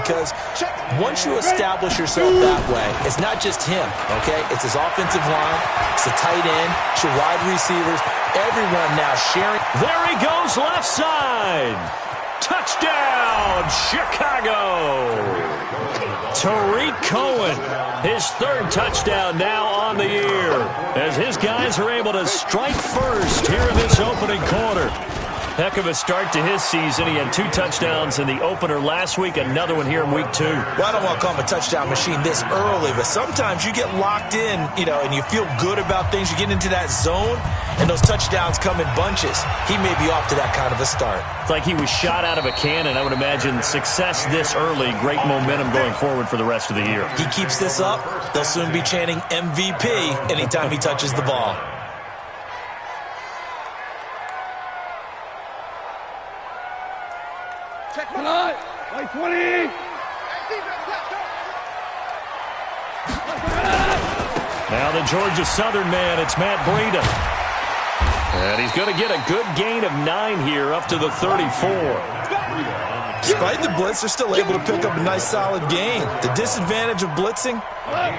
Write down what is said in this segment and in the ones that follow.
because once you establish yourself that way, it's not just him, okay? It's his offensive line, it's the tight end, it's your wide receivers, everyone now sharing. There he goes left side. Touchdown, Chicago. Tariq Cohen, his third touchdown now on the year, as his guys are able to strike first here in this opening quarter. Heck of a start to his season. He had 2 touchdowns in the opener last week, another one here in week 2. Well, I don't want to call him a touchdown machine this early, but sometimes you get locked in, and you feel good about things. You get into that zone, and those touchdowns come in bunches. He may be off to that kind of a start. It's like he was shot out of a cannon. I would imagine success this early, great momentum going forward for the rest of the year. He keeps this up, they'll soon be chanting MVP anytime he touches the ball. Check one out. Like 20. Now the Georgia Southern man, it's Matt Breida. And he's going to get a good gain of 9 here, up to the 34. Despite the blitz, they're still able to pick up a nice solid gain. The disadvantage of blitzing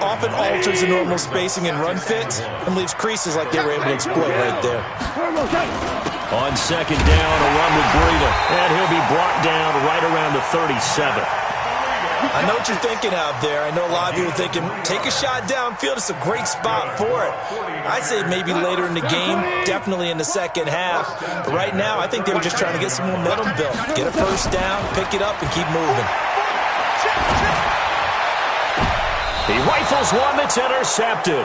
often alters the normal spacing and run fits and leaves creases like they were able to exploit right there. On second down, a run with Breida, and he'll be brought down right around the 37. I know what you're thinking out there. I know a lot of you are thinking, take a shot downfield. It's a great spot for it. I'd say maybe later in the game, definitely in the second half. But right now, I think they were just trying to get some momentum built. Get a first down, pick it up, and keep moving. He rifles one that's intercepted.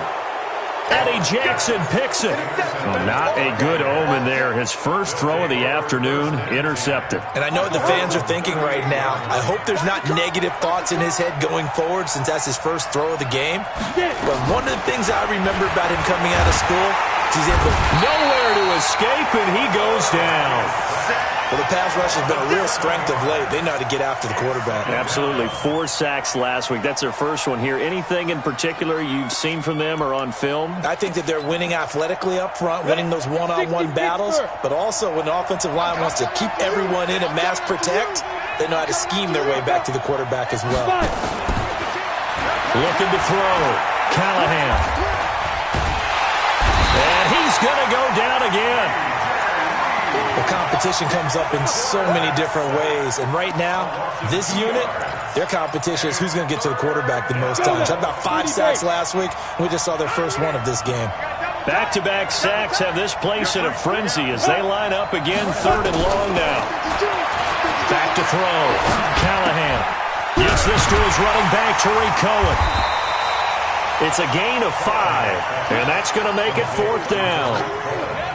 Eddie Jackson picks it. Well, not a good omen there. His first throw of the afternoon, intercepted. And I know what the fans are thinking right now. I hope there's not negative thoughts in his head going forward since that's his first throw of the game. But one of the things I remember about him coming out of school is he's able to nowhere to escape, and he goes down. Well, the pass rush has been a real strength of late. They know how to get after the quarterback. Absolutely. 4 sacks last week. That's their first one here. Anything in particular you've seen from them or on film? I think that they're winning athletically up front, winning those one-on-one battles, but also when the offensive line wants to keep everyone in and mass protect, they know how to scheme their way back to the quarterback as well. Looking to throw. Callahan. And he's going to go down again. The competition comes up in so many different ways. And right now, this unit, their competition is who's going to get to the quarterback the most times. Had about 5 sacks last week. We just saw their first one of this game. Back-to-back sacks have this place in a frenzy as they line up again, 3rd and long now. Back to throw. Callahan gets this to his running back, Tariq Cohen. It's a gain of 5, and that's going to make it 4th down.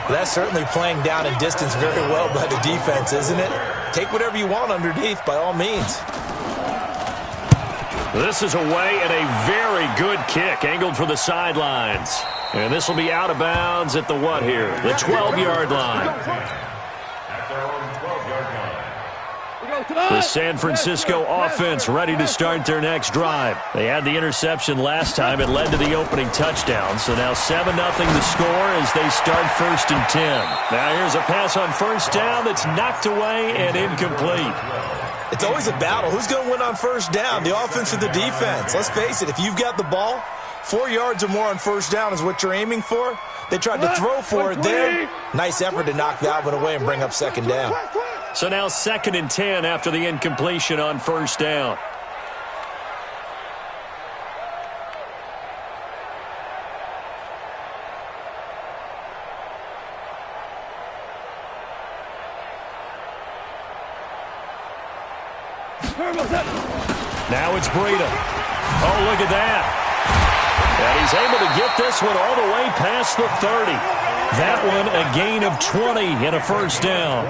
That's certainly playing down in distance very well by the defense, isn't it? Take whatever you want underneath, by all means. This is away and a very good kick, angled for the sidelines. And this will be out of bounds at the what here? The 12-yard line. The San Francisco offense ready to start their next drive. They had the interception last time. It led to the opening touchdown. So now 7-0 the score as they start 1st and 10. Now here's a pass on first down that's knocked away and incomplete. It's always a battle. Who's going to win on first down, the offense or the defense? Let's face it, if you've got the ball, 4 yards or more on first down is what you're aiming for. They tried to throw for it there. Nice effort to knock that one away and bring up 2nd down. So now 2nd and 10 after the incompletion on first down. Now it's Breida. Oh, look at that. And he's able to get this one all the way past the 30. That one a gain of 20 and a first down.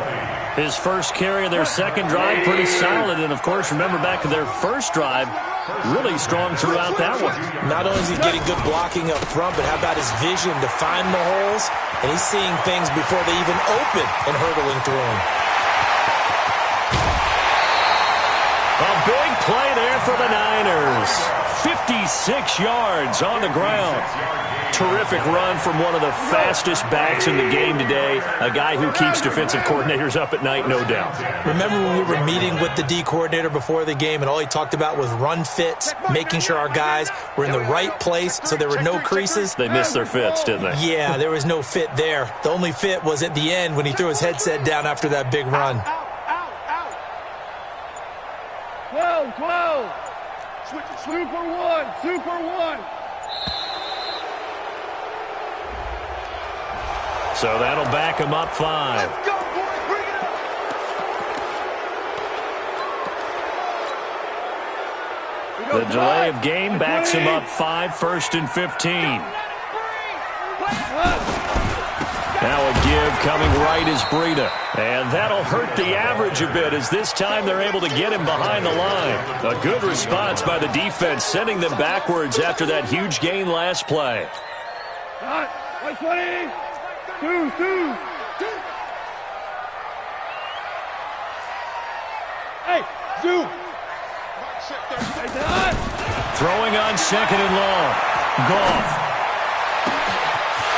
His first carry of their second drive, pretty solid. And, of course, remember back to their first drive, really strong throughout that one. Not only is he getting good blocking up front, but how about his vision to find the holes? And he's seeing things before they even open and hurdling through them. A big play there for the Niners. 56 yards on the ground. Terrific run from one of the fastest backs in the game today. A guy who keeps defensive coordinators up at night, no doubt. Remember when we were meeting with the D coordinator before the game and all he talked about was run fits, making sure our guys were in the right place so there were no creases? They missed their fits, didn't they? Yeah, there was no fit there. The only fit was at the end when he threw his headset down after that big run. 12. Super one. So that'll back him up 5. Let's go, boys. Bring it up. The delay of game backs him up 5, 1st and 15. Now a give coming right is Breida. And that'll hurt the average a bit as this time they're able to get him behind the line. A good response by the defense, sending them backwards after that huge gain last play. Got 120. Two. Hey, Zoo. Throwing on 2nd and long. Goff.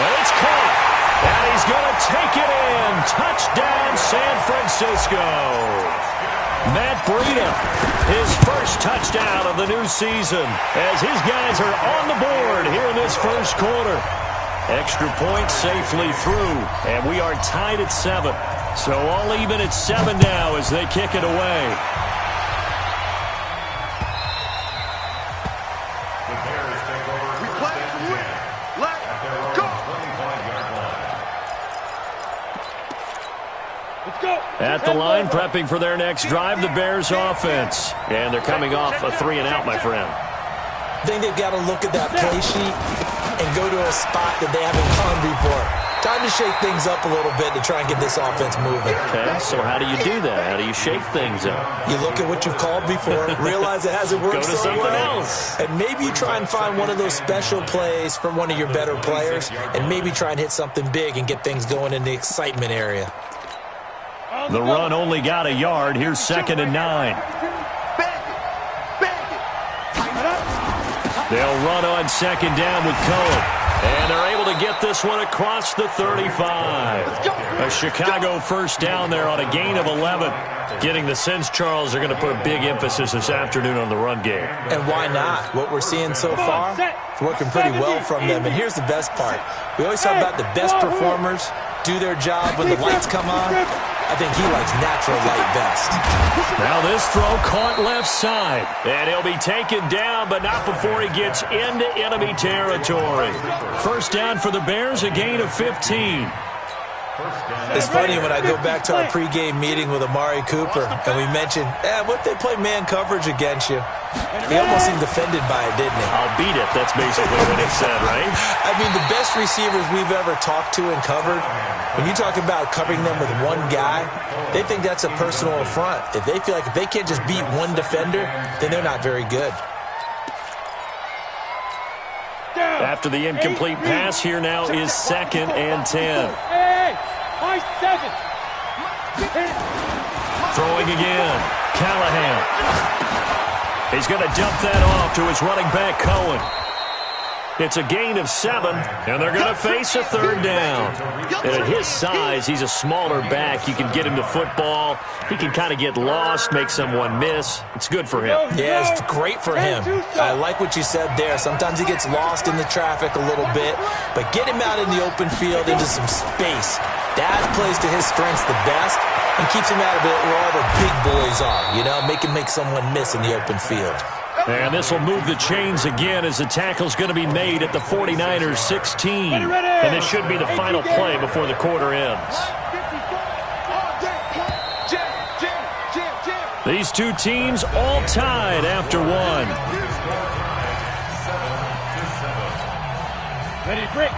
And it's caught. And he's going to take it in. Touchdown, San Francisco. Matt Breida, his first touchdown of the new season, as his guys are on the board here in this first quarter. Extra point safely through, and we are tied at 7. So all even at 7 now as they kick it away. At the line, prepping for their next drive, the Bears offense. And they're coming off a 3-and-out, my friend. I think they've got to look at that play sheet and go to a spot that they haven't gone before. Time to shake things up a little bit to try and get this offense moving. Okay, so how do you do that? How do you shake things up? You look at what you've called before, realize it hasn't worked Go to something else. And maybe you try and find one of those special plays from one of your better players, and maybe try and hit something big and get things going in the excitement area. The run only got a yard. Here's 2nd and 9. They'll run on 2nd down with Cohen. And they're able to get this one across the 35. A Chicago first down there on a gain of 11. Getting the sense, Charles, are going to put a big emphasis this afternoon on the run game. And why not? What we're seeing so far, it's working pretty well from them. And here's the best part. We always talk about the best performers do their job when the lights come on. I think he likes natural light best. Now this throw caught left side. And he'll be taken down, but not before he gets into enemy territory. First down for the Bears, a gain of 15. It's funny when I go back to our pregame meeting with Amari Cooper, and we mentioned, what if they play man coverage against you? He almost seemed offended by it, didn't he? I'll beat it. That's basically what he said, right? I mean, the best receivers we've ever talked to and covered, when you talk about covering them with one guy, they think that's a personal affront. If they feel like if they can't just beat one defender, then they're not very good. After the incomplete pass, here now is 2nd and 10. Throwing again. Callahan. He's going to dump that off to his running back, Cohen. It's a gain of 7, and they're going to face a 3rd down. And at his size, he's a smaller back. You can get him to football. He can kind of get lost, make someone miss. It's good for him. Yeah, it's great for him. I like what you said there. Sometimes he gets lost in the traffic a little bit, but get him out in the open field into some space. That plays to his strengths the best and keeps him out of it where all the big boys are, you know, make someone miss in the open field. And this will move the chains again as the tackle's going to be made at the 49ers 16. And this should be the final play before the quarter ends. These two teams all tied after one. Ready, break.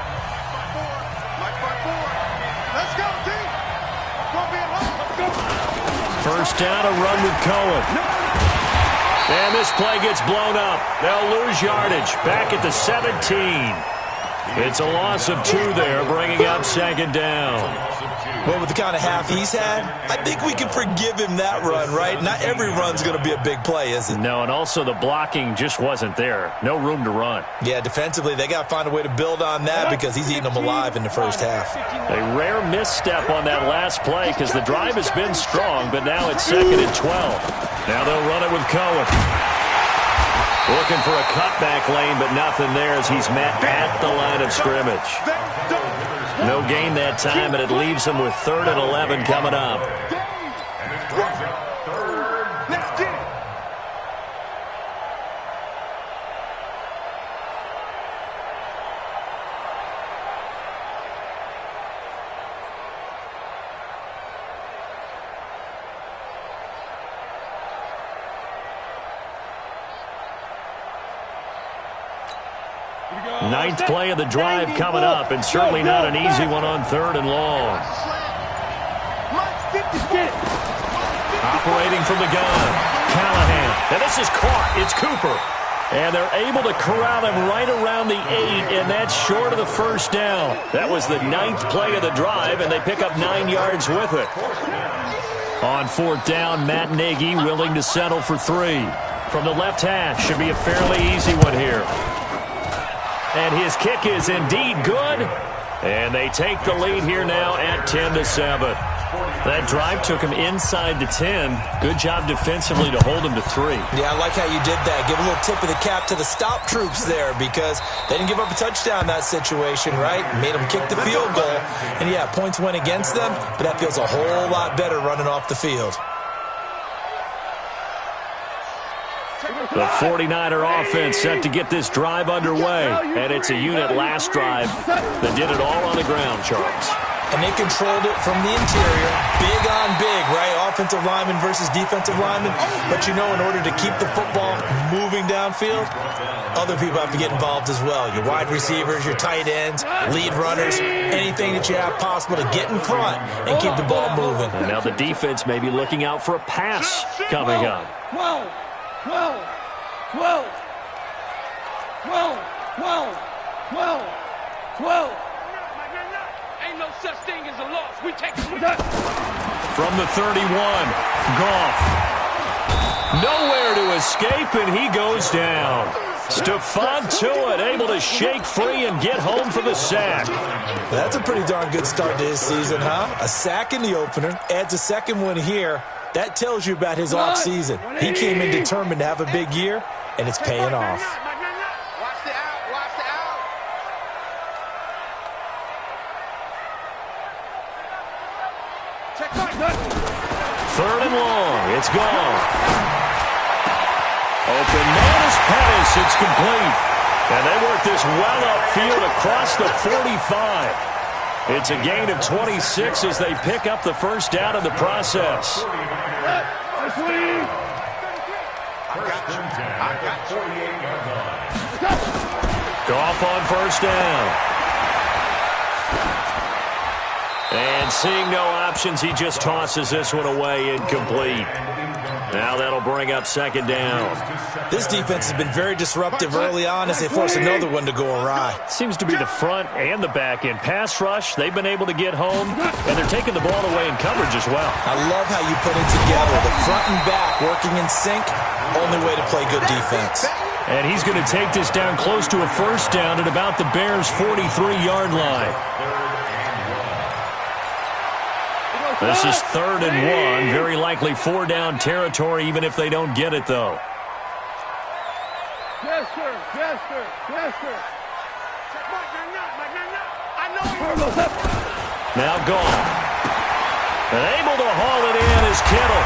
Let's go, team. First down, a run with Cohen. And this play gets blown up. They'll lose yardage. Back at the 17. It's a loss of 2 there, bringing up 2nd down. Well, with the kind of half he's had, I think we can forgive him that run, right? Not every run's going to be a big play, is it? No, and also the blocking just wasn't there. No room to run. Yeah, defensively, they got to find a way to build on that because he's eating them alive in the first half. A rare misstep on that last play because the drive has been strong, but now it's 2nd and 12. Now they'll run it with Cohen. Looking for a cutback lane, but nothing there as he's met at the line of scrimmage. No gain that time, and it leaves him with 3rd and 11 coming up. Ninth play of the drive coming up, and certainly not an easy one on 3rd and long. Operating from the gun, Callahan. And this is caught. It's Cooper. And they're able to corral him right around the 8, and that's short of the first down. That was the 9th play of the drive, and they pick up 9 yards with it. On 4th down, Matt Nagy willing to settle for 3. From the left hash, should be a fairly easy one here. And his kick is indeed good. And they take the lead here now at 10-7. That drive took him inside the 10. Good job defensively to hold him to 3. Yeah, I like how you did that. Give a little tip of the cap to the stop troops there because they didn't give up a touchdown in that situation, right? Made them kick the field goal. And, yeah, points went against them, but that feels a whole lot better running off the field. The 49er offense set to get this drive underway. And it's a unit last drive that did it all on the ground, Charles. And they controlled it from the interior. Big on big, right? Offensive lineman versus defensive lineman. But, you know, in order to keep the football moving downfield, other people have to get involved as well. Your wide receivers, your tight ends, lead runners, anything that you have possible to get in front and keep the ball moving. And now the defense may be looking out for a pass coming up. 12, 12, 12, 12, 12, 12. Ain't no such thing as a loss. We take it. From the 31, Goff. Nowhere to escape, and he goes down. Stephon Tuitt able to shake free and get home for the sack. That's a pretty darn good start to his season, huh? A sack in the opener, adds a second one here. That tells you about his offseason. He came in determined to have a big year, and it's paying off. Watch the out. Watch the out. Check back. 3rd and long. It's gone. Open man is Pettis. It's complete. And they work this well upfield across the 45. It's a gain of 26 as they pick up the first down in the process. Goff on first down. And seeing no options, he just tosses this one away, incomplete. Now that'll bring up 2nd down. This defense has been very disruptive early on as they force another one to go awry. Seems to be the front and the back end. Pass rush, they've been able to get home, and they're taking the ball away in coverage as well. I love how you put it together. The front and back working in sync, only way to play good defense. And he's going to take this down close to a first down at about the Bears' 43-yard line. This is 3rd and 1. Very likely 4-down territory, even if they don't get it, though. Yes, sir. Yes, sir. Yes, sir. Now gone. And able to haul it in is Kittle.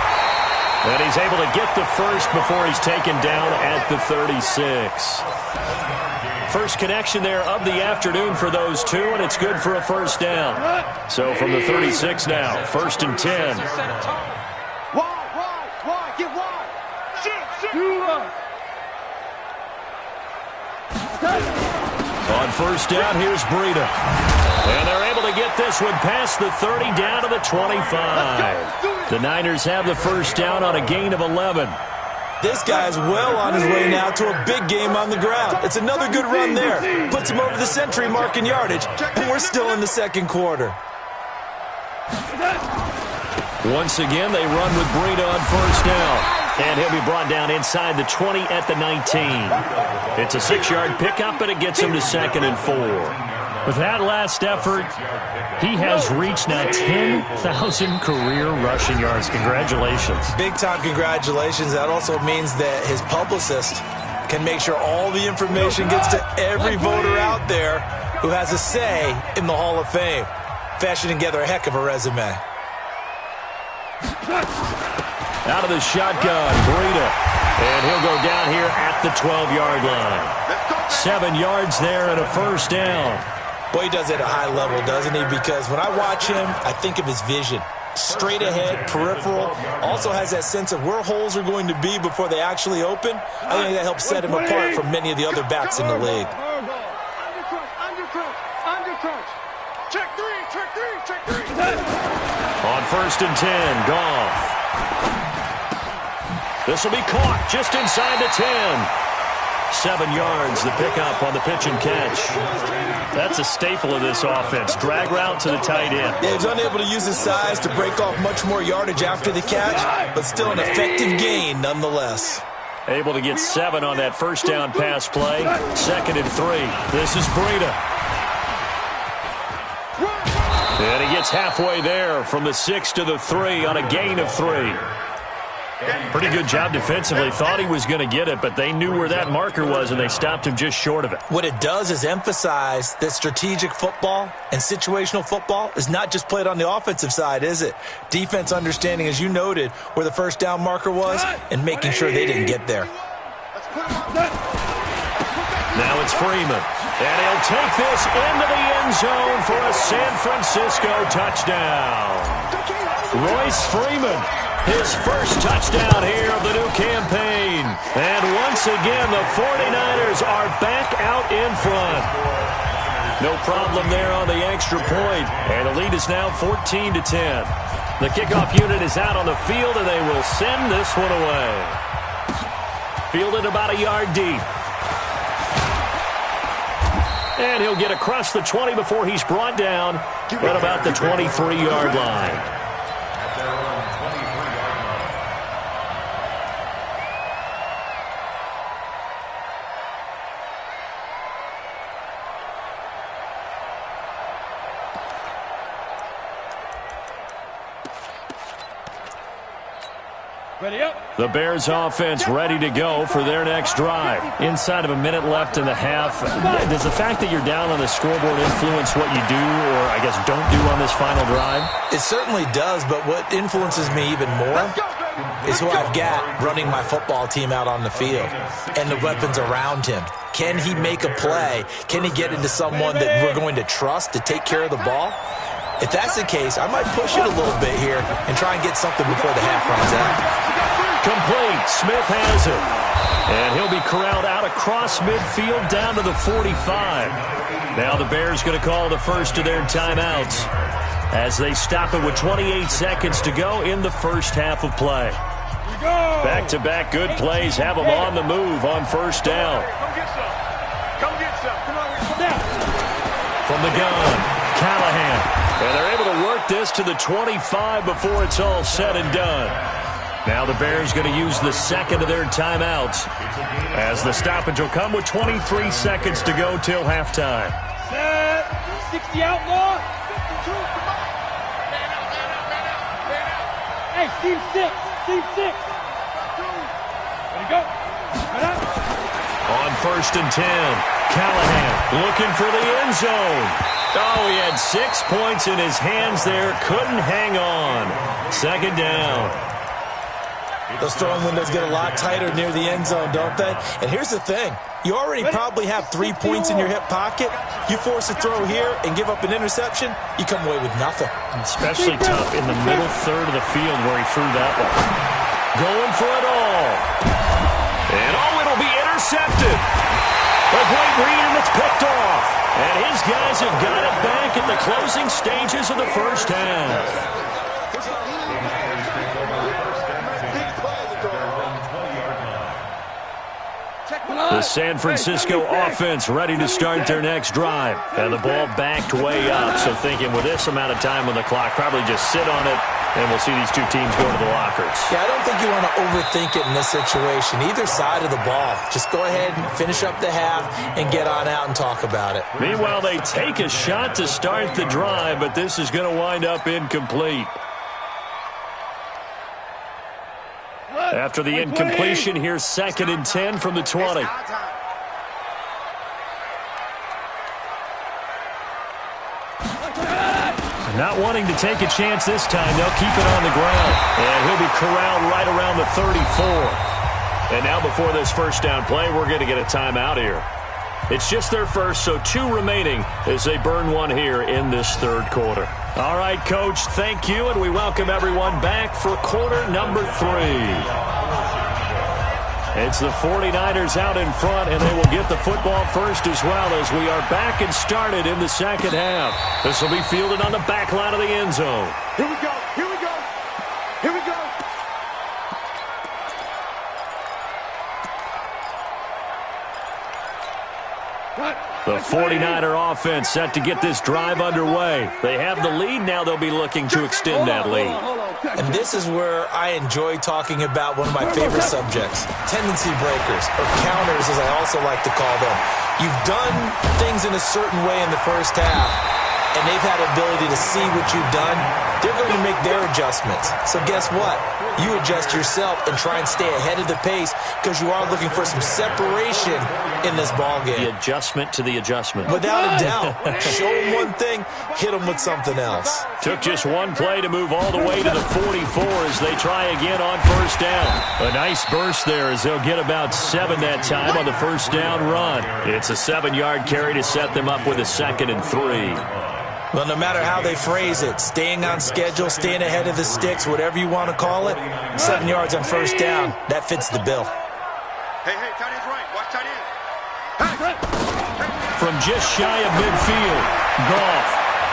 And he's able to get the first before he's taken down at the 36. First connection there of the afternoon for those two, and it's good for a first down. So from the 36 now, 1st and 10. Wide, get wide. On first down, here's Breida. And they're able to get this one past the 30 down to the 25. The Niners have the first down on a gain of 11. This guy's well on his way now to a big game on the ground. It's another good run there. Puts him over the century mark in yardage, and we're still in the 2nd quarter. Once again, they run with Breida on first down. And he'll be brought down inside the 20 at the 19. It's a 6-yard pickup, and it gets him to 2nd and 4. With that last effort, he has reached now 10,000 career rushing yards. Congratulations. Big-time congratulations. That also means that his publicist can make sure all the information gets to every voter out there who has a say in the Hall of Fame. Fashioning together a heck of a resume. Out of the shotgun, Breida. And he'll go down here at the 12-yard line. 7 yards there and a first down. Boy, he does it at a high level, doesn't he? Because when I watch him, I think of his vision. Straight ahead, peripheral. Also has that sense of where holes are going to be before they actually open. I think that helps set him apart from many of the other backs in the league. Check three. On 1st and 10, Goff. This will be caught just inside the 10. 7 yards, the pickup on the pitch and catch. That's a staple of this offense. Drag route to the tight end. Yeah, he's unable to use his size to break off much more yardage after the catch, but still an effective gain nonetheless. Able to get 7 on that first down pass play. 2nd and 3. This is Breida. And he gets halfway there from the 6 to the 3 on a gain of 3. Pretty good job defensively. Thought he was going to get it, but they knew where that marker was, and they stopped him just short of it. What it does is emphasize that strategic football and situational football is not just played on the offensive side, is it? Defense understanding, as you noted, where the first down marker was and making sure they didn't get there. Now it's Freeman. And he'll take this into the end zone for a San Francisco touchdown. Royce Freeman, his first touchdown here of the new campaign. And once again, the 49ers are back out in front. No problem there on the extra point. And the lead is now 14-10. The kickoff unit is out on the field, and they will send this one away. Fielded about a yard deep. And he'll get across the 20 before he's brought down at about the 23-yard line. The Bears offense ready to go for their next drive. Inside of a minute left in the half, does the fact that you're down on the scoreboard influence what you do, or I guess don't do on this final drive? It certainly does, but what influences me even more is who I've got running my football team out on the field and the weapons around him. Can he make a play? Can he get into someone that we're going to trust to take care of the ball? If that's the case, I might push it a little bit here and try and get something before the half runs out. Complete. Smith has it. And he'll be corralled out across midfield down to the 45. Now the Bears going to call the first of their timeouts as they stop it with 28 seconds to go in the first half of play. Back-to-back good plays have them on the move on first down. Come get some. From the gun, Callahan. And they're able to work this to the 25 before it's all said and done. Now the Bears going to use the second of their timeouts as the stoppage will come with 23 seconds to go till halftime. 60 outlaw. Hey, team 6. Team 6. Ready to go. On 1st and 10, Callahan looking for the end zone. Oh, he had 6 points in his hands there. Couldn't hang on. Second down. Those throwing windows get a lot tighter near the end zone, don't they? And here's the thing. You already probably have 3 points in your hip pocket. You force a throw here and give up an interception, you come away with nothing. Especially tough in the middle third of the field where he threw that one. Going for it all. And it'll be intercepted. A great read, and it's picked off. And his guys have got it back at the closing stages of the first half. The San Francisco offense ready to start their next drive. And the ball backed way up. So thinking with this amount of time on the clock, probably just sit on it, and we'll see these two teams go to the lockers. Yeah, I don't think you want to overthink it in this situation. Either side of the ball. Just go ahead and finish up the half and get on out and talk about it. Meanwhile, they take a shot to start the drive, but this is going to wind up incomplete. After the incompletion, here's 2nd and 10 from the 20. Not wanting to take a chance this time, they'll keep it on the ground. And he'll be corralled right around the 34. And now before this first down play, we're going to get a timeout here. It's just their first, so 2 remaining as they burn one here in this third quarter. All right, Coach, thank you, and we welcome everyone back for quarter number 3. It's the 49ers out in front, and they will get the football first as well as we are back and started in the second half. This will be fielded on the back line of the end zone. Here we go. Here we go. Here we go. The 49er offense set to get this drive underway. They have the lead now. They'll be looking to extend that lead. And this is where I enjoy talking about one of my favorite subjects, tendency breakers, or counters as I also like to call them. You've done things in a certain way in the first half, and they've had the ability to see what you've done. They're going to make their adjustments. So guess what? You adjust yourself and try and stay ahead of the pace because you are looking for some separation in this ball game. The adjustment to the adjustment. Without a doubt. Show them one thing, hit them with something else. Took just one play to move all the way to the 44 as they try again on first down. A nice burst there as they'll get about 7 that time on the first down run. It's a 7-yard carry to set them up with a 2nd and 3. Well, no matter how they phrase it, staying on schedule, staying ahead of the sticks, whatever you want to call it, 7 yards on first down, that fits the bill. Hey, tight end's right. Watch tight end. From just shy of midfield, Goff.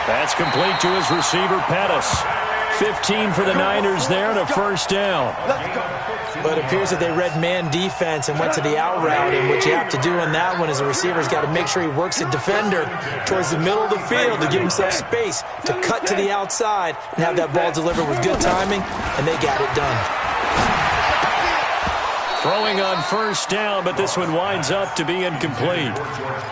That's complete to his receiver, Pettis. 15 for the Niners there and a first down. But it appears that they read man defense and went to the out route, and what you have to do on that one is a receiver's got to make sure he works a defender towards the middle of the field to give himself space to cut to the outside and have that ball delivered with good timing, and they got it done. Throwing on first down, but this one winds up to be incomplete.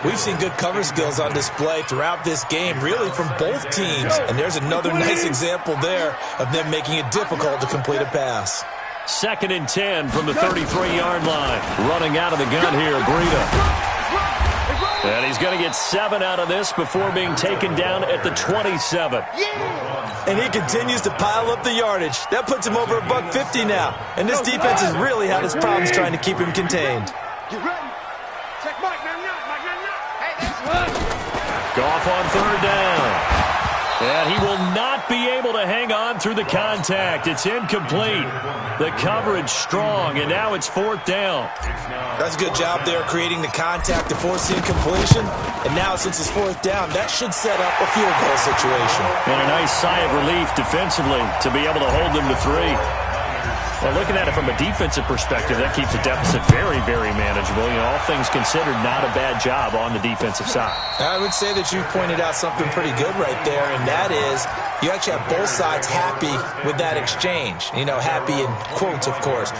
We've seen good cover skills on display throughout this game, really from both teams, and there's another nice example there of them making it difficult to complete a pass. 2nd and 10 from the 33-yard line. Running out of the gun here, Breida. And he's going to get 7 out of this before being taken down at the 27. And he continues to pile up the yardage. That puts him over $150 now. And this defense has really had its problems trying to keep him contained. Get ready. Check Mike. Hey, that's Goff on third down. And he will not be able to hang on through the contact. It's incomplete. The coverage strong, and now it's 4th down. That's a good job there creating the contact to force the incompletion. And now since it's 4th down, that should set up a field goal situation. And a nice sigh of relief defensively to be able to hold them to 3. Well, looking at it from a defensive perspective, that keeps the deficit very, very manageable. You know, all things considered, not a bad job on the defensive side. I would say that you've pointed out something pretty good right there, and that is you actually have both sides happy with that exchange. You know, happy in quotes, of course.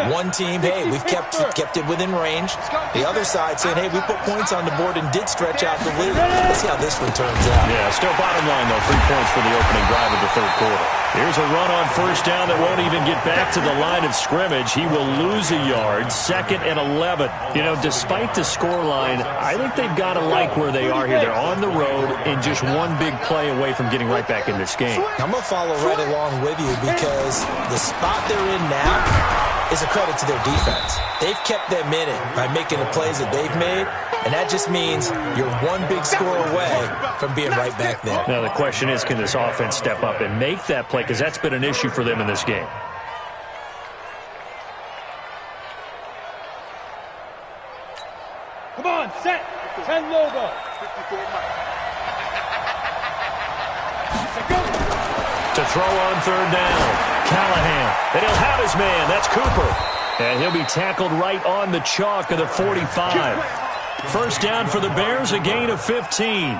One team, hey, we've kept it within range. The other side saying, hey, we put points on the board and did stretch out the lead. Let's see how this one turns out. Yeah, still bottom line, though, 3 points for the opening drive of the third quarter. Here's a run on first down that won't even get back to the line of scrimmage. He will lose a yard, 2nd and 11. You know, despite the scoreline, I think they've got to like where they are here. They're on the road and just one big play away from getting right back in this game. I'm going to follow right along with you because the spot they're in now is a credit to their defense. They've kept them in it by making the plays that they've made, and that just means you're one big score away from being right back there. Now, the question is, can this offense step up and make that play? Because that's been an issue for them in this game. Come on, set. 10 logo. To throw on third down, Callahan. And he'll have his man. That's Cooper. And he'll be tackled right on the chalk of the 45. First down for the Bears, a gain of 15.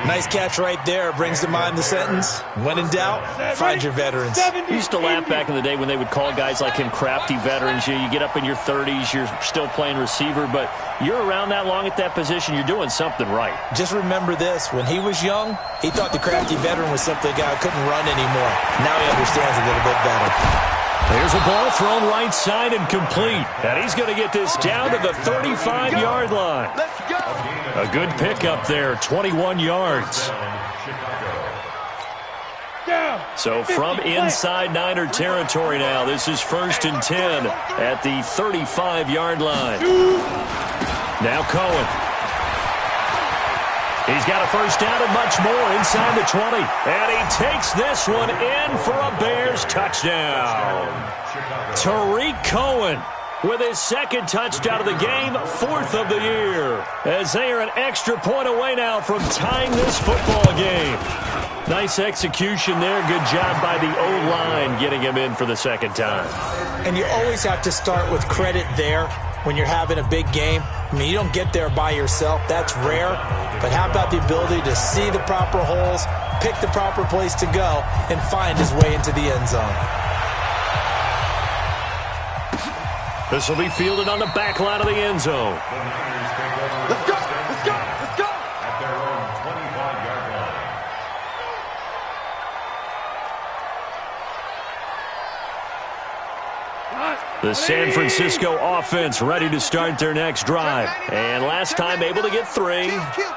Nice catch right there. Brings to mind the sentence, when in doubt, find your veterans. We used to laugh back in the day when they would call guys like him crafty veterans. You get up in your 30s, you're still playing receiver, but you're around that long at that position, you're doing something right. Just remember this. When he was young, he thought the crafty veteran was simply a guy who couldn't run anymore. Now he understands a little bit better. There's a ball thrown right side and complete. And he's going to get this down to the 35-yard line. A good pickup there, 21 yards. So from inside Niner territory now, this is 1st and 10 at the 35-yard line. Now Cohen. He's got a first down and much more inside the 20. And he takes this one in for a Bears touchdown. Tariq Cohen with his second touchdown of the game, 4th of the year. As they are an extra point away now from tying this football game. Nice execution there. Good job by the O-line getting him in for the second time. And you always have to start with credit there when you're having a big game. I mean, you don't get there by yourself. That's rare. But how about the ability to see the proper holes, pick the proper place to go, and find his way into the end zone? This will be fielded on the back line of the end zone. Let's go! Let's go! Let's go! At their own 25-yard line. The San Francisco offense ready to start their next drive. And last time able to get 3.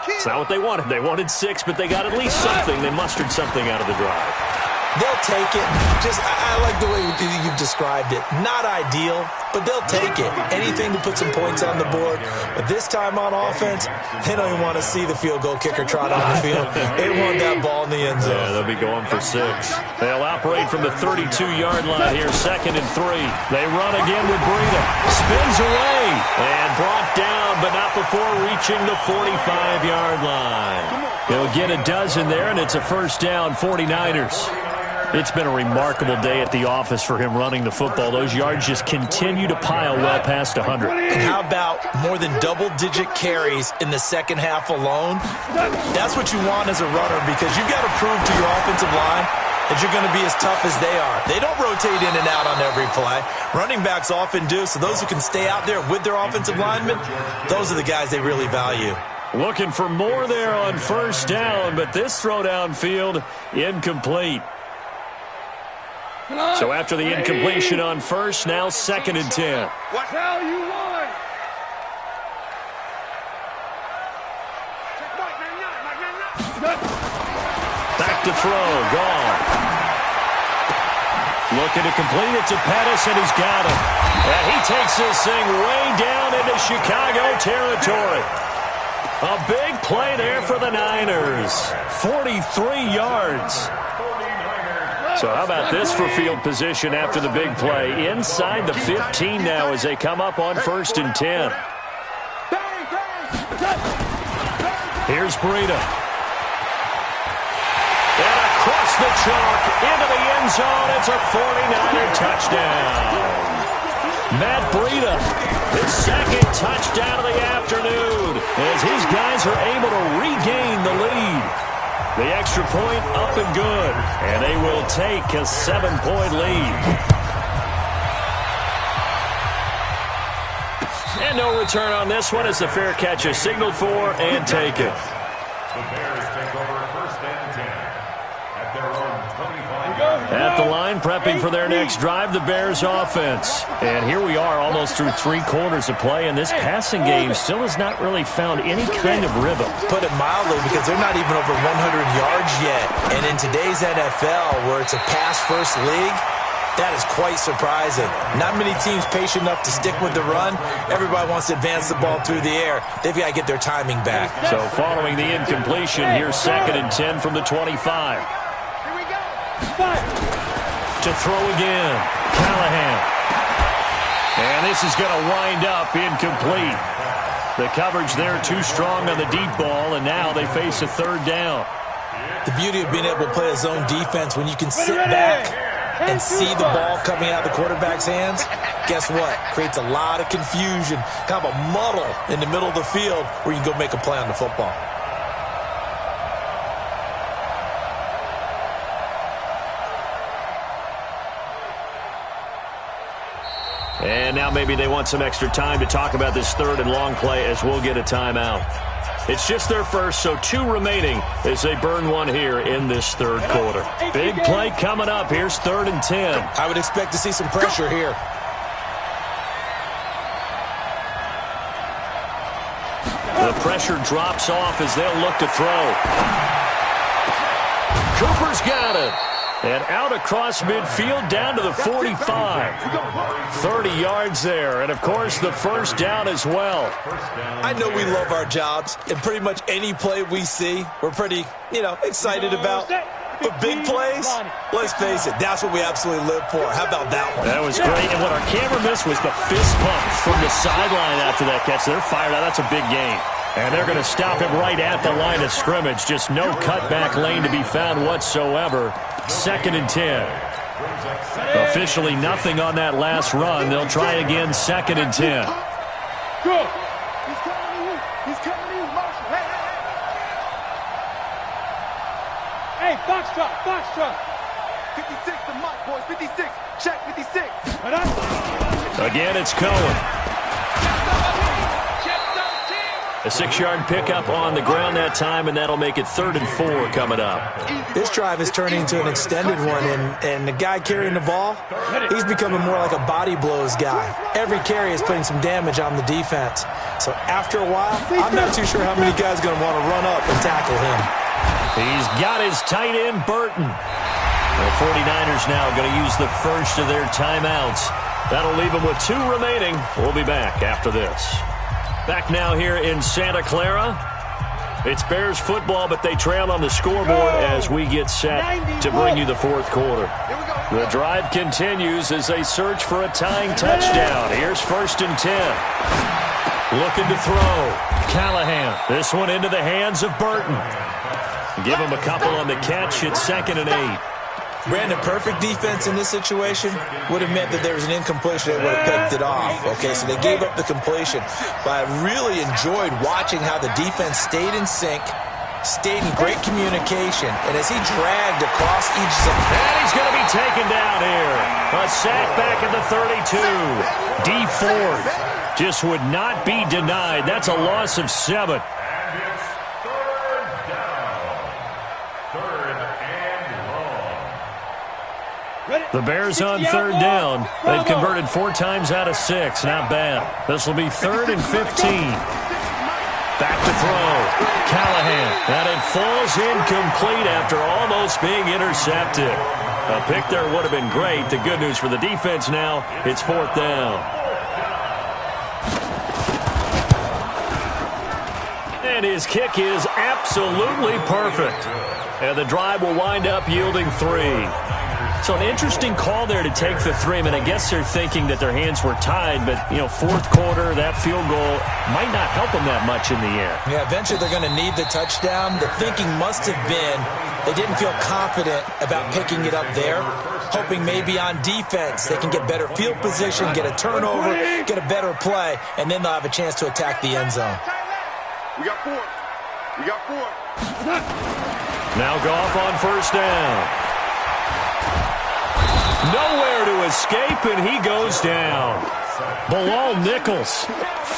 It's not what they wanted. They wanted 6, but they got at least something. They mustered something out of the drive. They'll take it. I like the way you've described it. Not ideal, but they'll take it. Anything to put some points on the board. But this time on offense, they don't even want to see the field goal kicker trot on the field. They want that ball in the end zone. Yeah, they'll be going for 6. They'll operate from the 32-yard line here, 2nd and 3. They run again with Breida. Spins away and brought down, but not before reaching the 45-yard line. He'll get a dozen there, and it's a first down, 49ers. It's been a remarkable day at the office for him running the football. Those yards just continue to pile well past 100. And how about more than double-digit carries in the second half alone? That's what you want as a runner, because you've got to prove to your offensive line that you're going to be as tough as they are. They don't rotate in and out on every play. Running backs often do, so those who can stay out there with their offensive linemen, those are the guys they really value. Looking for more there on first down, but this throw downfield incomplete. So after the incompletion on first, now 2nd and 10. What hell you want? Back to throw, gone. Looking to complete it to Pettis, and he's got him. And he takes this thing way down into Chicago territory. A big play there for the Niners. 43 yards. So how about this for field position after the big play? Inside the 15 now as they come up on 1st and 10. Here's Breida. And across the chalk into the end zone. It's a 49er touchdown. Matt Breida, his second touchdown of the afternoon as his guys are able to regain the lead. The extra point up and good, and they will take a 7-point lead. And no return on this one as the fair catch is signaled for and taken. The Bears take over 1st and 10 at their own 25-yard line. At the line, prepping for their next drive, the Bears offense. And here we are almost through 3 quarters of play, and this passing game still has not really found any kind of rhythm. Put it mildly, because they're not even over 100 yards yet. And in today's NFL, where it's a pass-first league, that is quite surprising. Not many teams patient enough to stick with the run. Everybody wants to advance the ball through the air. They've got to get their timing back. So following the incompletion, here's 2nd and 10 from the 25. To throw again, Callahan. And this is going to wind up incomplete. The coverage there too strong on the deep ball, and now they face a 3rd down. The beauty of being able to play a zone defense when you can sit back and see the ball coming out of the quarterback's hands, guess what? Creates a lot of confusion, kind of a muddle in the middle of the field where you can go make a play on the football. And now maybe they want some extra time to talk about this third and long play as we'll get a timeout. It's just their first, so 2 remaining as they burn one here in this third quarter. Big play coming up. Here's 3rd and 10. I would expect to see some pressure here. The pressure drops off as they'll look to throw. Cooper's got it. And out across midfield down to the 45. 30 yards there. And, of course, the first down as well. I know we love our jobs, and pretty much any play we see, we're pretty, excited about. But big plays, let's face it, that's what we absolutely live for. How about that one? That was great. And what our camera missed was the fist pump from the sideline after that catch. They're fired out. That's a big game. And they're going to stop him right at the line of scrimmage. Just no cutback lane to be found whatsoever. 2nd and 10. Officially nothing on that last run. They'll try again, 2nd and 10. Good. He's coming to you. He's coming to you. Marshall. Hey. Hey, Foxtrot. 56 to Mike, boys. 56. Check 56. Again, it's Cohen. A 6-yard pickup on the ground that time, and that'll make it 3rd and 4 coming up. This drive is turning into an extended one, and the guy carrying the ball, he's becoming more like a body blows guy. Every carry is putting some damage on the defense. So after a while, I'm not too sure how many guys are going to want to run up and tackle him. He's got his tight end, Burton. The 49ers now going to use the first of their timeouts. That'll leave them with 2 remaining. We'll be back after this. Back now here in Santa Clara. It's Bears football, but they trail on the scoreboard as we get set to bring you the 4th quarter. The drive continues as they search for a tying touchdown. Here's 1st and 10. Looking to throw. Callahan. This one into the hands of Burton. Give him a couple on the catch at 2nd and 8. Brandon, perfect defense in this situation would have meant that there was an incompletion that would have picked it off. Okay, so they gave up the completion. But I really enjoyed watching how the defense stayed in sync, stayed in great communication, and as he dragged across each zone. And he's going to be taken down here. A sack back at the 32. D Ford just would not be denied. That's a loss of 7. The Bears on 3rd down. They've converted 4 times out of 6. Not bad. This will be 3rd and 15. Back to throw. Callahan. And it falls incomplete after almost being intercepted. A pick there would have been great. The good news for the defense now, it's 4th down. And his kick is absolutely perfect. And the drive will wind up yielding 3. So an interesting call there to take the 3. I mean, I guess they're thinking that their hands were tied, but, 4th quarter, that field goal might not help them that much in the air. Yeah, eventually they're going to need the touchdown. The thinking must have been they didn't feel confident about picking it up there, hoping maybe on defense they can get better field position, get a turnover, get a better play, and then they'll have a chance to attack the end zone. We got 4. Now Goff on 1st down. Nowhere to escape, and he goes down. Bilal Nichols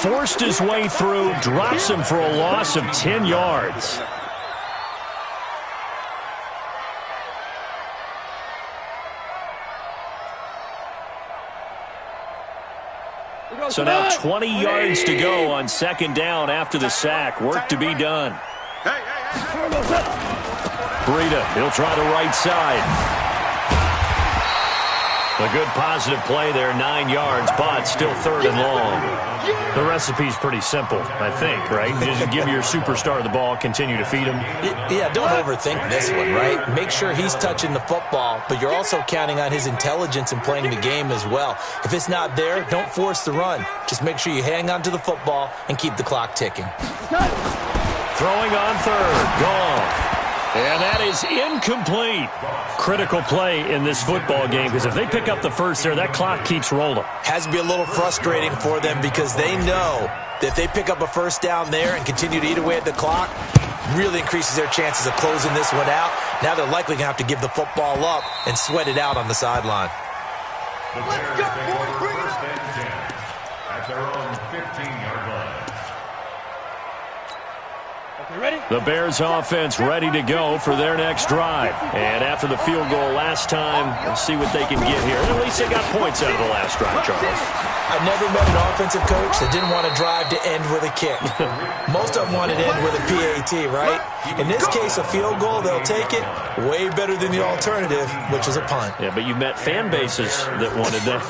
forced his way through, drops him for a loss of 10 yards. So now 20 yards to go on 2nd down after the sack. Work to be done. Breida, he'll try the right side. A good positive play there, 9 yards, but still 3rd and long. The recipe's pretty simple, I think, right? Just give your superstar the ball, continue to feed him. Yeah, don't overthink this one, right? Make sure he's touching the football, but you're also counting on his intelligence in playing the game as well. If it's not there, don't force the run. Just make sure you hang on to the football and keep the clock ticking. Throwing on 3rd, Goff. And that is incomplete. Critical play in this football game, because if they pick up the first there, that clock keeps rolling. Has to be a little frustrating for them because they know that if they pick up a first down there and continue to eat away at the clock, really increases their chances of closing this one out. Now they're likely going to have to give the football up and sweat it out on the sideline. The Bears take over first and 10 at their own 15-yard line. Ready? The Bears offense ready to go for their next drive. And after the field goal last time, let's see what they can get here. At least they got points out of the last drive, Charles. I never met an offensive coach that didn't want to drive to end with a kick. Most of them wanted to end with a PAT, right? In this case, a field goal, they'll take it. Way better than the alternative, which is a punt. Yeah, but you met fan bases that wanted that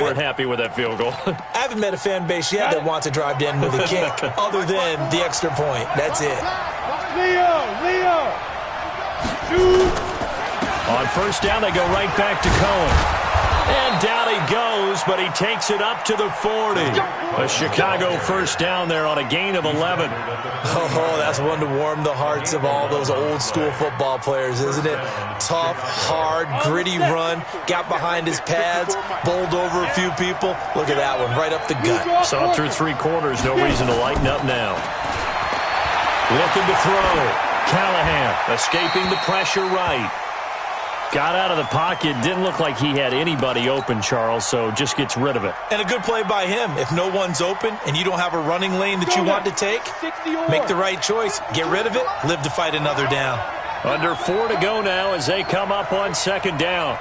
weren't happy with that field goal. I haven't met a fan base yet that wants to drive to end with a kick, other than the extra point. That's it. Leo! Shoot! On first down, they go right back to Cohen. And down he goes, but he takes it up to the 40. A Chicago first down there on a gain of 11. Oh, that's one to warm the hearts of all those old-school football players, isn't it? Tough, hard, gritty run. Got behind his pads, bowled over a few people. Look at that one, right up the gut. Saw it through 3 quarters. No reason to lighten up now. Looking to throw. Callahan escaping the pressure right. Got out of the pocket. Didn't look like he had anybody open, Charles, so just gets rid of it. And a good play by him. If no one's open and you don't have a running lane that you want to take, make the right choice. Get rid of it. Live to fight another down. Under 4 to go now as they come up on second down.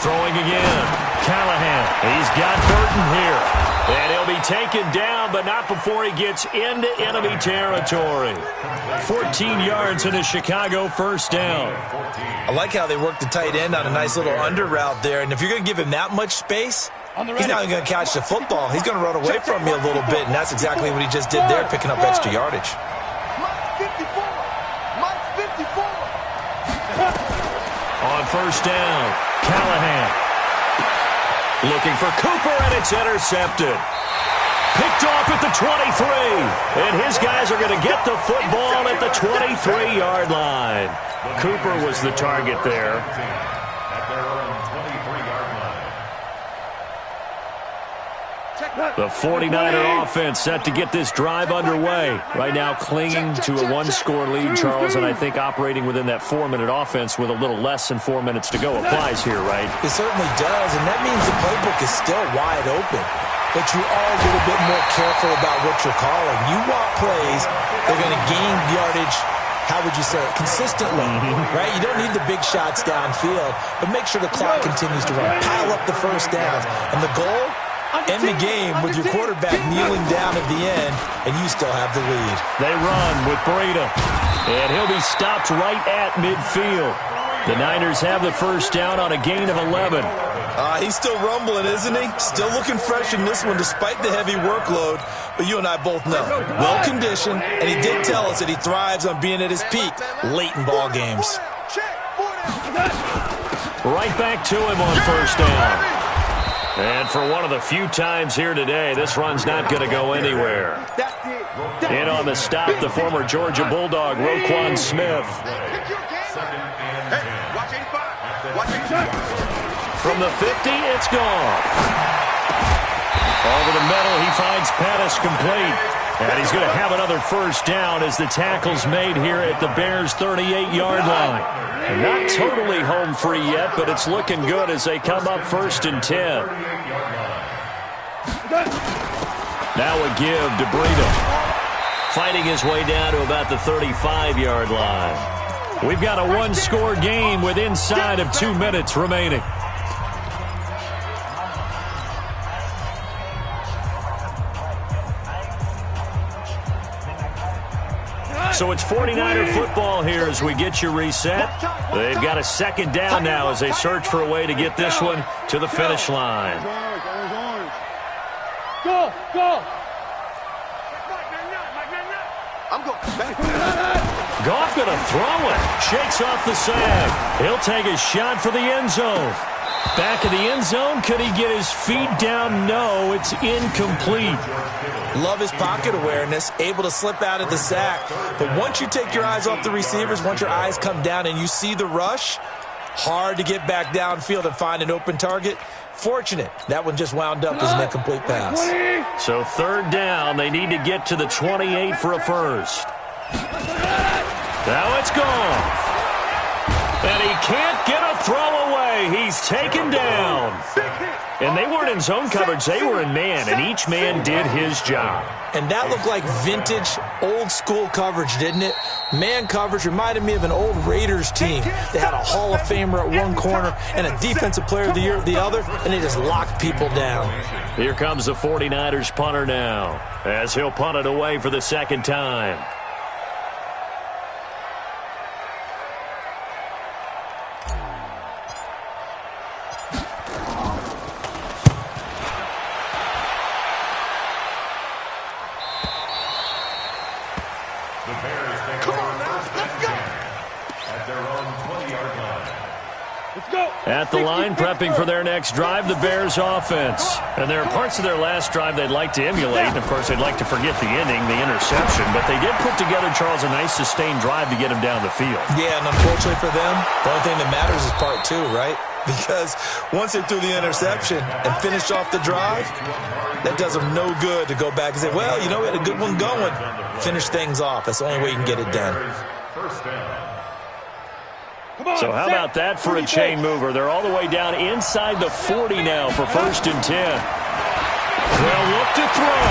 Throwing again. Callahan. He's got Burton here. And he'll be taken down, but not before he gets into enemy territory. 14 yards in a Chicago first down. I like how they work the tight end on a nice little under route there. And if you're going to give him that much space, he's not going to catch the football. He's going to run away from you a little bit, and that's exactly what he just did there, picking up extra yardage. On first down, Callahan. Looking for Cooper, and it's intercepted. Picked off at the 23. And his guys are going to get the football at the 23-yard line. Cooper was the target there. At their own 23-yard line. The 49er offense set to get this drive underway. Right now clinging to a 1-score lead, Charles, and I think operating within that 4-minute offense with a little less than 4 minutes to go applies here, right? It certainly does, and that means the playbook is still wide open. But you are a little bit more careful about what you're calling. You want plays that are going to gain yardage, how would you say it, consistently, right? You don't need the big shots downfield, but make sure the clock continues to run. Pile up the first downs. And the goal? End the game with your quarterback kneeling down at the end, and you still have the lead. They run with Breida, and he'll be stopped right at midfield. The Niners have the first down on a gain of 11. He's still rumbling, isn't he? Still looking fresh in this one despite the heavy workload. But you and I both know, well-conditioned, and he did tell us that he thrives on being at his peak late in ball games. Right back to him on first down. And for one of the few times here today, this run's not going to go anywhere. In on the stop, the former Georgia Bulldog, Roquan Smith. From the 50, it's gone. Over the middle, he finds Pettis complete. And he's going to have another first down as the tackle's made here at the Bears' 38-yard line. And not totally home free yet, but it's looking good as they come up first and 10. Now a give to Breida. Fighting his way down to about the 35-yard line. We've got a 1-score game with inside of 2 minutes remaining. So it's 49er football here as we get you reset. They've got a second down now as they search for a way to get this one to the finish line. Go! Goff going to throw it. Shakes off the sag. He'll take a shot for the end zone. Back of the end zone. Could he get his feet down? No, it's incomplete. Love his pocket awareness, able to slip out of the sack. But once you take your eyes off the receivers, once your eyes come down and you see the rush, hard to get back downfield and find an open target. Fortunate, that one just wound up as an incomplete pass. So third down, they need to get to the 28 for a first. Now it's gone. And he can't get a throw away. He's taken down. And they weren't in zone coverage. They were in man, and each man did his job. And that looked like vintage, old-school coverage, didn't it? Man coverage reminded me of an old Raiders team. They had a Hall of Famer at one corner and a Defensive Player of the Year at the other, and they just locked people down. Here comes the 49ers punter now, as he'll punt it away for the second time. At the line, prepping for their next drive, the Bears offense. And there are parts of their last drive they'd like to emulate. And, of course, they'd like to forget the ending, the interception. But they did put together, Charles, a nice sustained drive to get him down the field. Yeah, and unfortunately for them, the only thing that matters is part two, right? Because once they threw the interception and finished off the drive, that does them no good to go back and say, well, you know, we had a good one going. Finish things off. That's the only way you can get it done. So how about that for a chain mover? They're all the way down inside the 40 now for 1st and 10. They'll look to throw.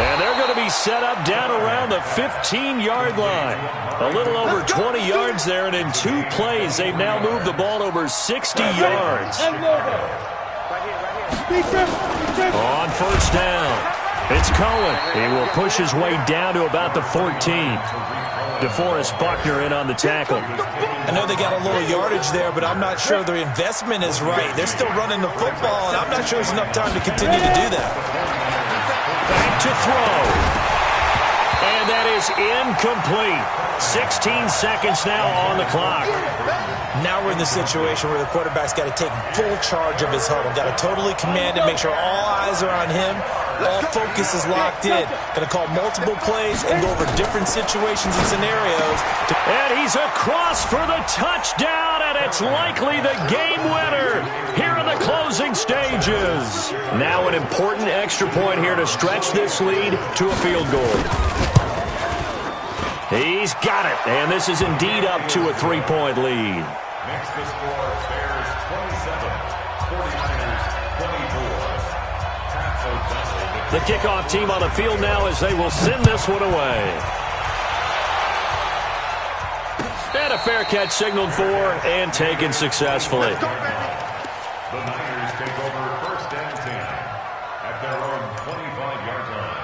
And they're going to be set up down around the 15-yard line. A little over 20 yards there, and in 2 plays, they've now moved the ball over 60 yards. On 1st down, it's Cohen. He will push his way down to about the 14. DeForest Buckner in on the tackle. I know they got a little yardage there, but I'm not sure their investment is right. They're still running the football, and I'm not sure there's enough time to continue to do that. Back to throw. And that is incomplete. 16 seconds now on the clock. Now we're in the situation where the quarterback's got to take full charge of his huddle. Got to totally command it, make sure all eyes are on him. All focus is locked in. Going to call multiple plays and go over different situations and scenarios. And he's across for the touchdown, and it's likely the game winner here in the closing stages. Now an important extra point here to stretch this lead to a field goal. He's got it, and this is indeed up to a 3-point lead. Next to score, Bears 27, 49ers 24. The kickoff team on the field now as they will send this one away. And a fair catch signaled for and taken successfully. The Niners take over 1st and 10 at their own 25-yard line.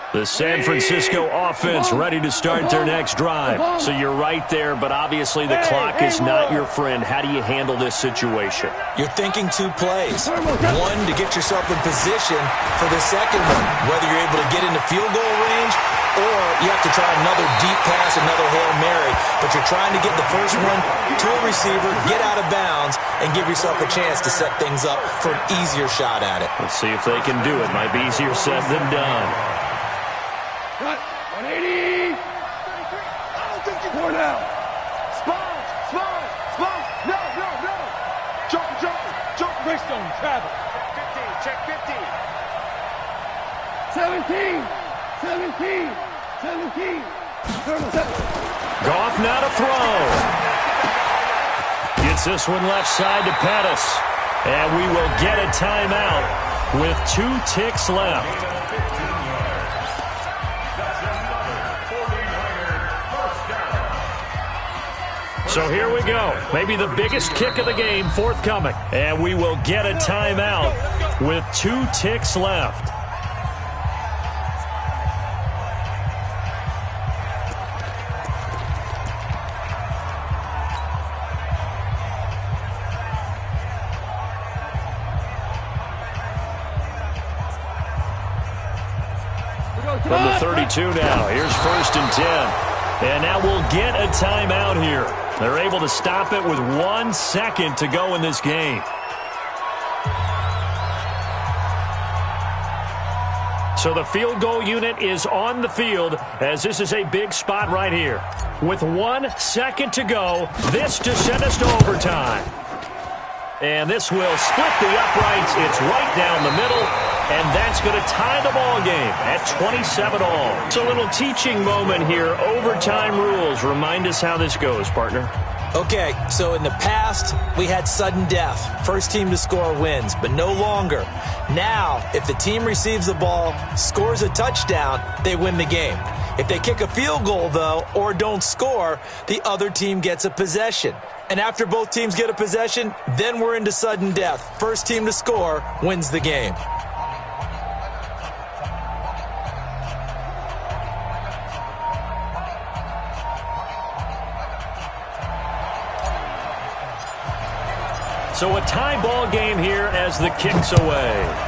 The San Francisco offense ready to start their next drive. So you're right there, but obviously the clock is not your friend. How do you handle this situation? You're thinking 2 plays. One, to get yourself in position for the second one, whether you're able to get into field goal range or you have to try another deep pass, another Hail Mary. But you're trying to get the first one to a receiver, get out of bounds, and give yourself a chance to set things up for an easier shot at it. Let's see if they can do it. Might be easier said than done. 180. I don't think you pour now. Spine. No. Jump. Greystone, travel. 15, check 15. 17. Goff now to throw. Gets this one left side to Pettis. And we will get a timeout with 2 ticks left. So here we go. Maybe the biggest kick of the game forthcoming. And we will get a timeout with 2 ticks left. From the 32 now. Here's 1st and 10. And now we'll get a timeout here. They're able to stop it with 1 second to go in this game. So the field goal unit is on the field as this is a big spot right here. With 1 second to go, this to send us to overtime. And this will split the uprights. It's right down the middle. And that's going to tie the ball game at 27 all. It's a little teaching moment here. Overtime rules. Remind us how this goes, partner. Okay, so in the past, we had sudden death. First team to score wins, but no longer. Now, if the team receives the ball, scores a touchdown, they win the game. If they kick a field goal, though, or don't score, the other team gets a possession. And after both teams get a possession, then we're into sudden death. First team to score wins the game. So a tie ball game here as the kick's away.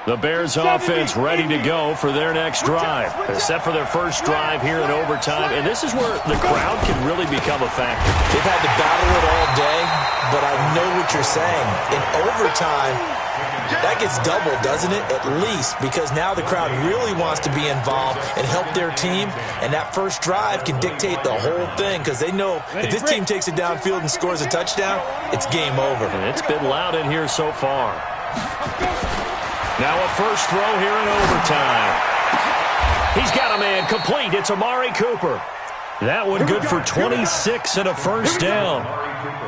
The Bears offense ready to go for their next drive. They're set for their first drive here in overtime, and this is where the crowd can really become a factor. They've had to battle it all day, but I know what you're saying. In overtime, that gets doubled, doesn't it? At least, because now the crowd really wants to be involved and help their team, and that first drive can dictate the whole thing because they know if this team takes it downfield and scores a touchdown, it's game over. And it's been loud in here so far. Now a first throw here in overtime. He's got a man complete. It's Amari Cooper. That one good for 26 and a first down.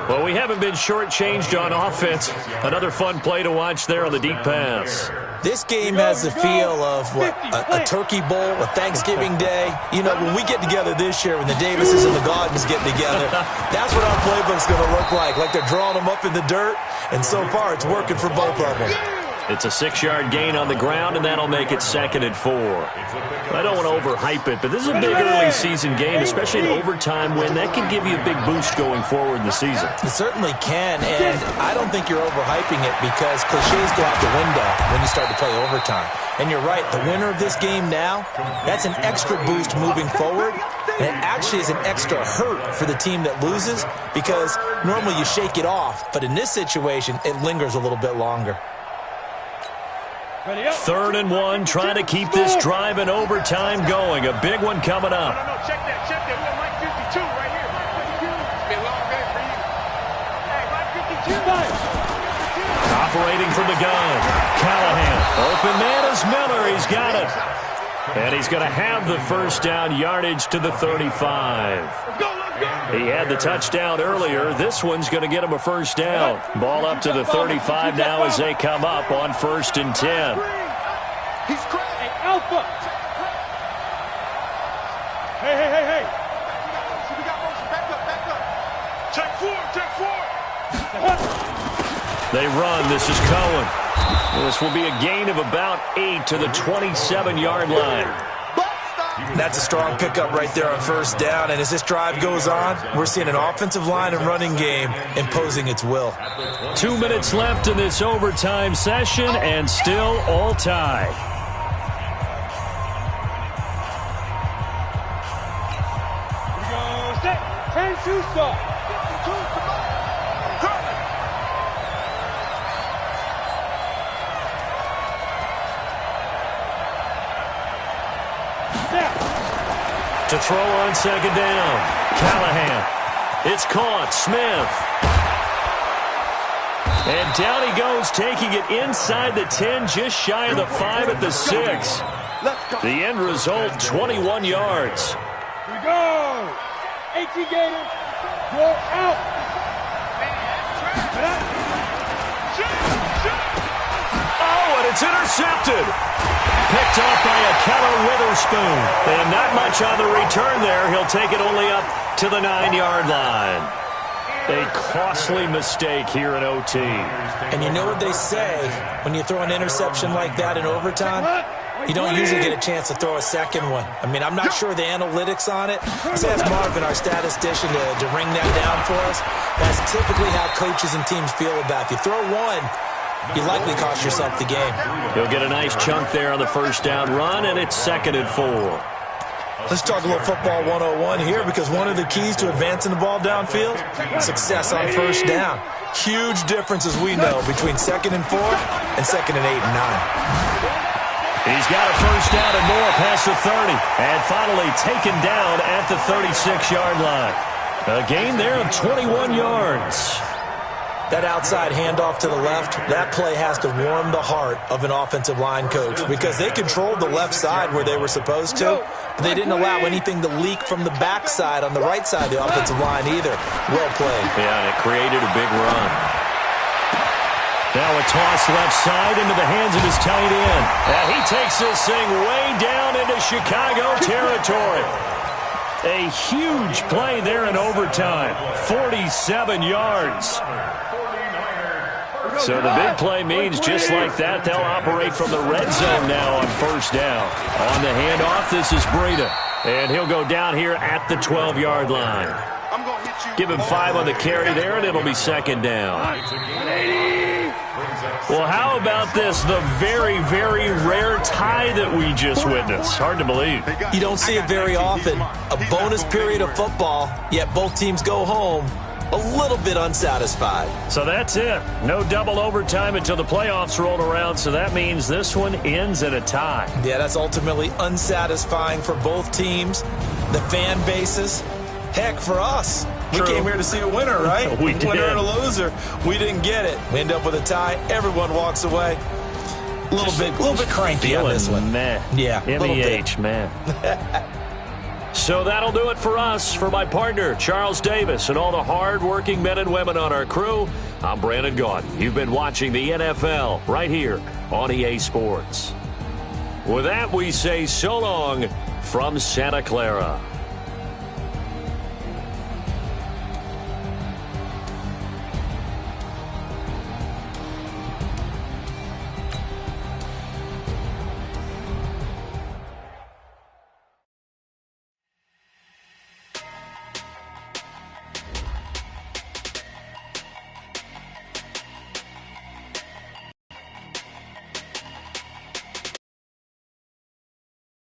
Well, we haven't been shortchanged on offense. Another fun play to watch there on the deep pass. This game has the feel of what, a turkey bowl, a Thanksgiving day. You know, when we get together this year, when the Davises and the Gaudens get together, that's what our playbook's going to look like they're drawing them up in the dirt, and so far it's working for both of them. It's a 6-yard gain on the ground, and that'll make it 2nd and 4. I don't want to overhype it, but this is a big early season game, especially an overtime win. That can give you a big boost going forward in the season. It certainly can, and I don't think you're overhyping it because cliches go out the window when you start to play overtime. And you're right, the winner of this game now, that's an extra boost moving forward, and it actually is an extra hurt for the team that loses because normally you shake it off, but in this situation, it lingers a little bit longer. 3rd and 1, trying to keep this drive in overtime going. A big one coming up. No, check that. We got Mike 52 right here. It's been a long day for you. Hey, Mike 52. Operating from the gun. Callahan. Open man is Miller. He's got it. And he's going to have the first down, yardage to the 35. Let's go. He had the touchdown earlier. This one's going to get him a first down. Ball up to the 35 now as they come up on 1st and 10. He's crazy. Hey, Alpha. Hey. We got motion. Back up. Check 4. They run. This is Cohen. This will be a gain of about 8 to the 27-yard line. That's a strong pickup right there on first down, and as this drive goes on, we're seeing an offensive line and running game imposing its will. 2 minutes left in this overtime session, and still all tied. Here we go. 10-2 stop. To throw on 2nd down. Callahan. It's caught. Smith. And down he goes, taking it inside the 10, just shy of the 5 at the 6. The end result, 21 yards. Here we go. 18 Gators. You're out. Oh, and it's intercepted. Picked off by a Keller Witherspoon. And not much on the return there. He'll take it only up to the 9-yard line. A costly mistake here in OT. And you know what they say when you throw an interception like that in overtime? you don't usually get a chance to throw a second one. I mean, I'm not sure the analytics on it. Let's ask Marvin, our statistician, to ring that down for us. That's typically how coaches and teams feel about it. If you throw one, you likely cost yourself the game. He'll get a nice chunk there on the first down run, and it's 2nd and 4. Let's talk a little football 101 here, because one of the keys to advancing the ball downfield, success on first down. Huge difference, as we know, between 2nd and 4 and 2nd and 8 and 9. He's got a first down and more past the 30, and finally taken down at the 36-yard line. A gain there of 21 yards. That outside handoff to the left, that play has to warm the heart of an offensive line coach, because they controlled the left side where they were supposed to, but they didn't allow anything to leak from the backside on the right side of the offensive line either. Well played. Yeah, and it created a big run. Now a toss left side into the hands of his tight end. And he takes this thing way down into Chicago territory. A huge play there in overtime. 47 yards. So the big play means just like that, they'll operate from the red zone now on first down. On the handoff, this is Breida. And he'll go down here at the 12-yard line. Give him 5 on the carry there, and it'll be 2nd down. Well, how about this? The very, very rare tie that we just witnessed. Hard to believe. You don't see it very often. A bonus period of football, yet both teams go home a little bit unsatisfied. So that's it. No double overtime until the playoffs rolled around, so that means this one ends in a tie. Yeah, that's ultimately unsatisfying for both teams, the fan bases. Heck, for us. True. We came here to see a winner, right? We did. Winner and a loser. We didn't get it. We end up with a tie. Everyone walks away. A little bit cranky on this one. Meh. Yeah, a little bit. man. So that'll do it for us. For my partner, Charles Davis, and all the hard-working men and women on our crew, I'm Brandon Gaudin. You've been watching the NFL right here on EA Sports. With that, we say so long from Santa Clara.